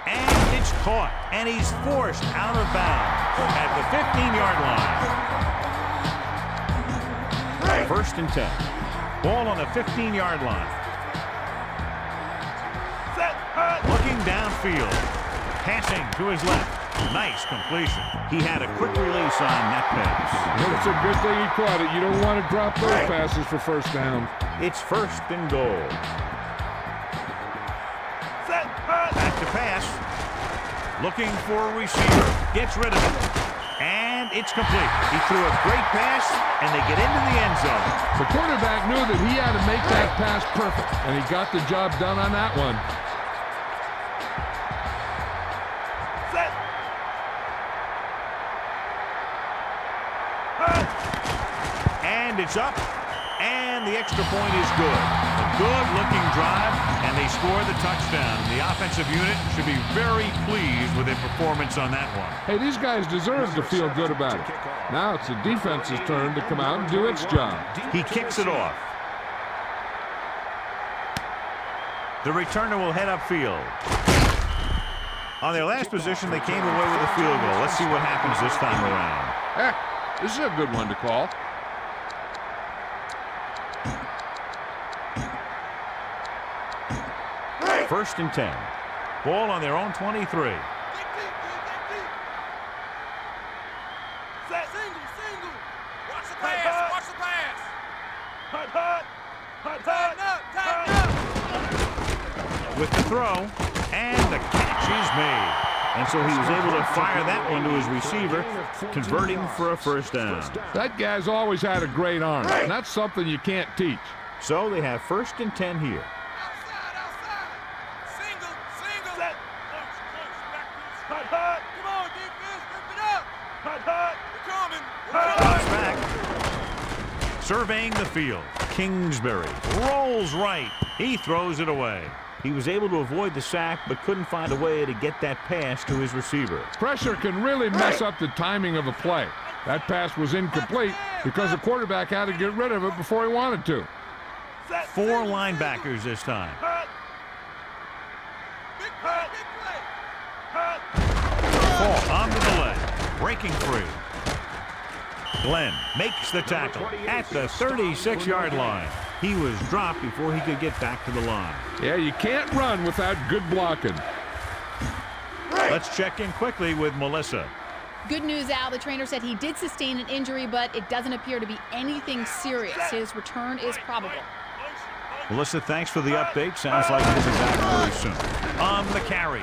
And it's caught, and he's forced out of bounds at the 15-yard line. First and 10. Ball on the 15-yard line. Looking downfield. Passing to his left. Nice completion. He had a quick release on that pass. Well, it's a good thing he caught it. You don't want to drop those passes for first down. It's first and goal. Back to pass. Looking for a receiver. Gets rid of it. And it's complete. He threw a great pass, and they get into the end zone. The quarterback knew that he had to make that pass perfect, and he got the job done on that one. And it's up, and the extra point is good. A good-looking drive, and they score the touchdown. The offensive unit should be very pleased with their performance on that one. Hey, these guys deserve to feel good about it. Now it's the defense's turn to come out and do its job. He kicks it off. The returner will head upfield. On their last position, they came away with a field goal. Let's see what happens this time around. This is a good one to call. First and 10. Ball on their own 23. Dig deep, dig deep. Single. Watch the pass, watch the pass. Tighten up. With the throw, and the catch is made. And so he was able to fire that one to his receiver, converting for a first down. That guy's always had a great arm, and that's something you can't teach. So they have first and 10 here. Outside. Single. Come on, defense, rip it up. We're coming. Drops back. Surveying the field. Kingsbury rolls right. He throws it away. He was able to avoid the sack, but couldn't find a way to get that pass to his receiver. Pressure can really mess up the timing of a play. That pass was incomplete because the quarterback had to get rid of it before he wanted to. 4 linebackers this time. Big play. Faulk onto the leg, breaking free. Glenn makes the tackle at the 36-yard line. He was dropped before he could get back to the line. Yeah, you can't run without good blocking. Let's check in quickly with Melissa. Good news, Al. The trainer said he did sustain an injury, but it doesn't appear to be anything serious. His return is probable. Melissa, thanks for the update. Sounds like he'll be back very soon. On the carry.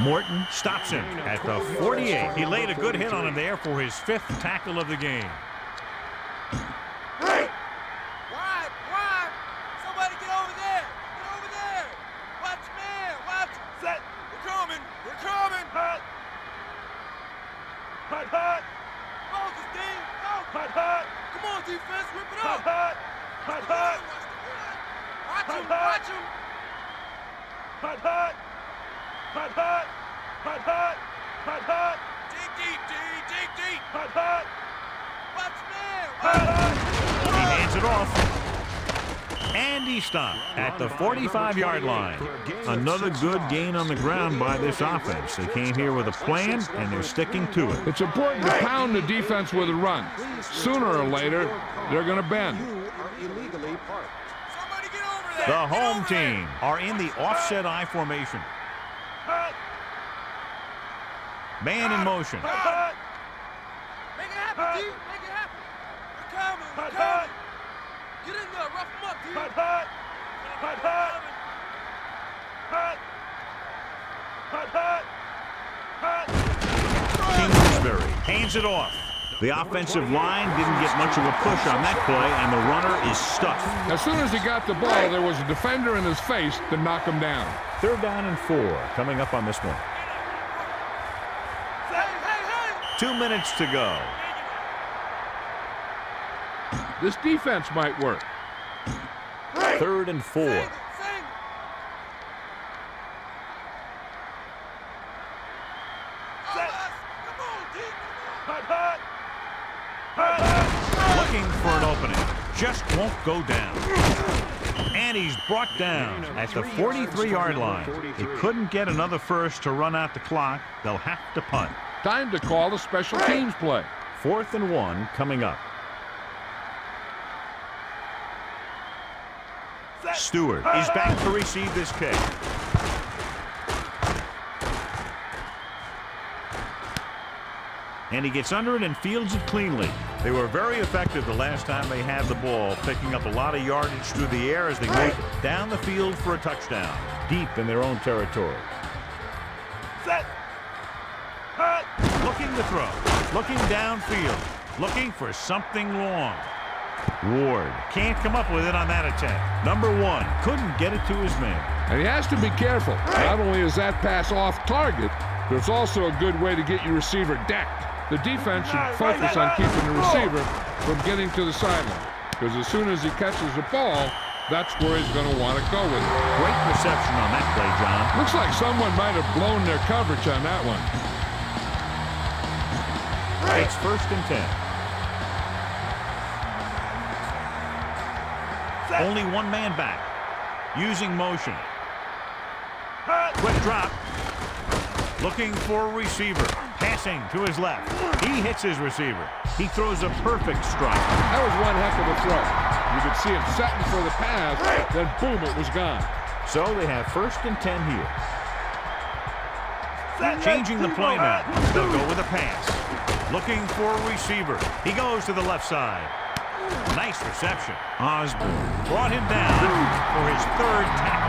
Morton stops him at the 48. He laid a good hit on him there for his 5th tackle of the game. Wide. Somebody get over there. Watch, man. Watch. Set. We're coming. Focus, Dean. Come on, defense. Rip it up. Watch him. Dig deep. Watch, man. He hands it off. And he stopped at the 45-yard line. Another good gain on the ground by this offense. They came here with a plan, and they're sticking to it. It's important to pound the defense with a run. Sooner or later, they're going to bend. Somebody get over there. The home team are in the offset I formation. Man in motion. Make it happen, D. Make it happen. We're coming. Get in there. Rough him up, D. Kingsbury hands it off. The offensive line didn't get much of a push on that play, and the runner is stuck. As soon as he got the ball, there was a defender in his face to knock him down. 3rd down and 4 coming up on this one. 2 minutes to go. This defense might work. 3rd and 4. Looking for an opening. just won't go down. And he's brought down at the 43-yard line. He couldn't get another first to run out the clock. They'll have to punt. Time to call the special teams play. 4th and 1 coming up. Stewart is back to receive this kick. And he gets under it and fields it cleanly. They were very effective the last time they had the ball, picking up a lot of yardage through the air as they moved down the field for a touchdown, deep in their own territory. Looking to throw, looking downfield, looking for something long. Ward can't come up with it on that attempt. Number 1 couldn't get it to his man. And he has to be careful. Not only is that pass off target, but it's also a good way to get your receiver decked. The defense should focus on keeping the receiver from getting to the sideline, because as soon as he catches the ball, that's where he's going to want to go with it. Great reception on that play, John. Looks like someone might have blown their coverage on that one. It's 1st and 10. Only one man back. Using motion. Quick drop. Looking for a receiver. Passing to his left. He hits his receiver. He throws a perfect strike. That was one heck of a throw. You could see him setting for the pass, then boom, it was gone. So they have 1st and 10 here. Changing the play now. They'll go with a pass. Looking for a receiver. He goes to the left side. Nice reception. Osborne brought him down for his 3rd tackle.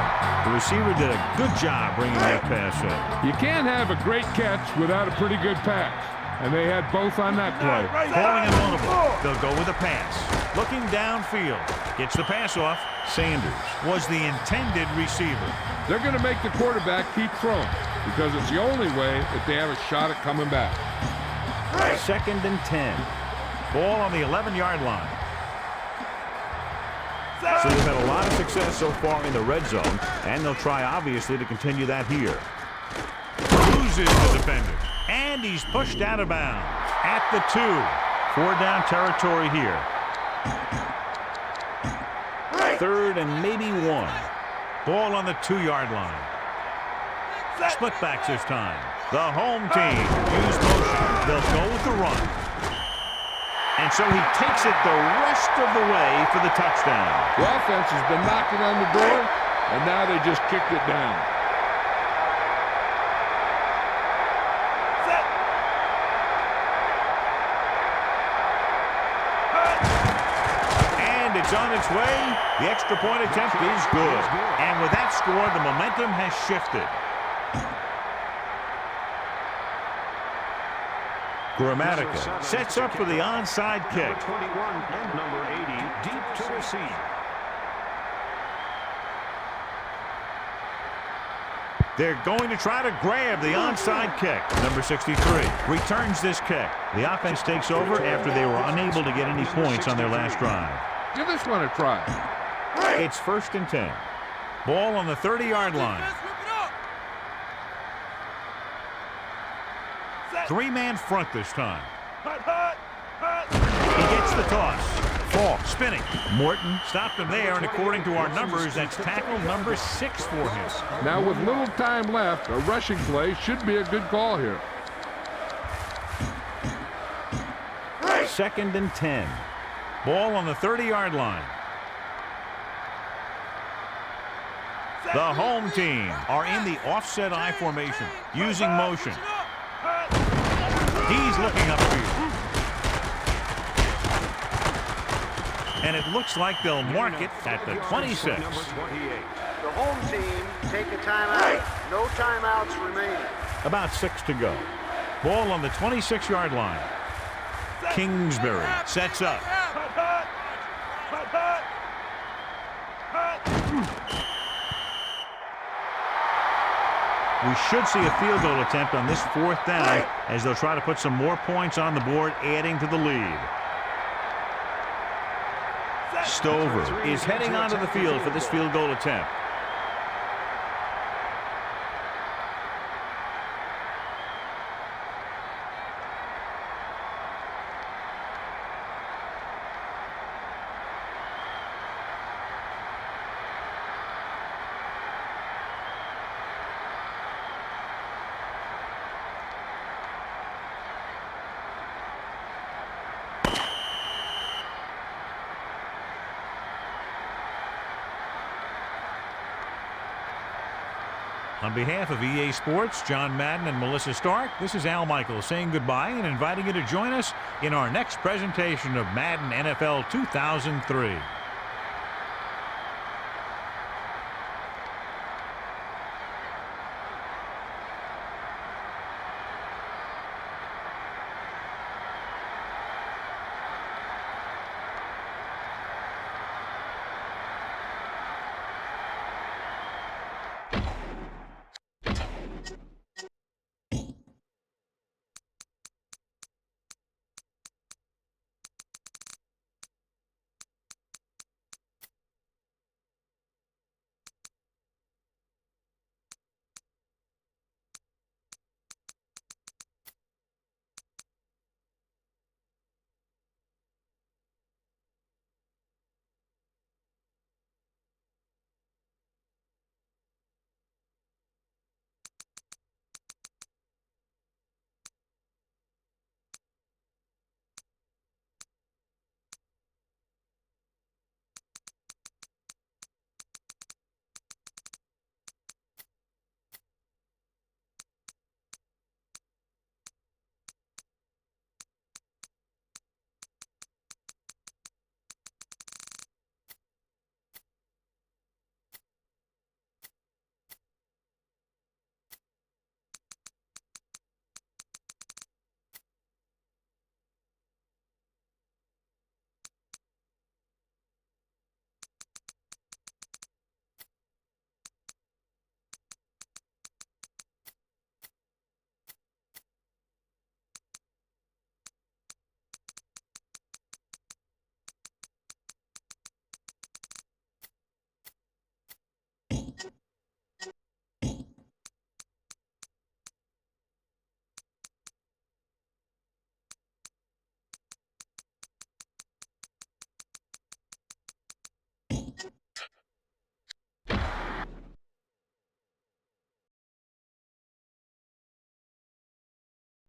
The receiver did a good job bringing that pass in. You can't have a great catch without a pretty good pass. And they had both on that play. Calling it audible. They'll go with a pass. Looking downfield. Gets the pass off. Sanders was the intended receiver. They're going to make the quarterback keep throwing, because it's the only way that they have a shot at coming back. 2nd and 10. Ball on the 11-yard line. So they've had a lot of success so far in the red zone, and they'll try, obviously, to continue that here. Loses the defender, and he's pushed out of bounds at the 2. 4-down territory here. 3rd and maybe 1. Ball on the 2-yard line. Split backs this time. The home team use motion. They'll go with the run. And so he takes it the rest of the way for the touchdown. The offense has been knocking on the door, and now they just kicked it down. And it's on its way. The extra point attempt is good. And with that score, the momentum has shifted. Grammatica sets up for the onside kick. 21 and number 80 deep to receive. They're going to try to grab the onside kick. Number 63 returns this kick. The offense takes over after they were unable to get any points on their last drive. Give this one a try. It's 1st and 10. Ball on the 30-yard line. 3-man front this time. He gets the toss. Faulk spinning. Morton stopped him there, and according to our numbers, that's tackle number 6 for him. Now with little time left, a rushing play should be a good call here. 2nd and 10. Ball on the 30-yard line. The home team are in the offset I formation, using motion. He's looking upfield. And it looks like they'll mark it at the 26. The home team take a timeout. No timeouts remaining. About 6 to go. Ball on the 26-yard line. Kingsbury sets up. We should see a field goal attempt on this 4th down as they'll try to put some more points on the board, adding to the lead. Stover is heading onto the field for this field goal attempt. On behalf of EA Sports, John Madden and Melissa Stark, this is Al Michaels saying goodbye and inviting you to join us in our next presentation of Madden NFL 2003.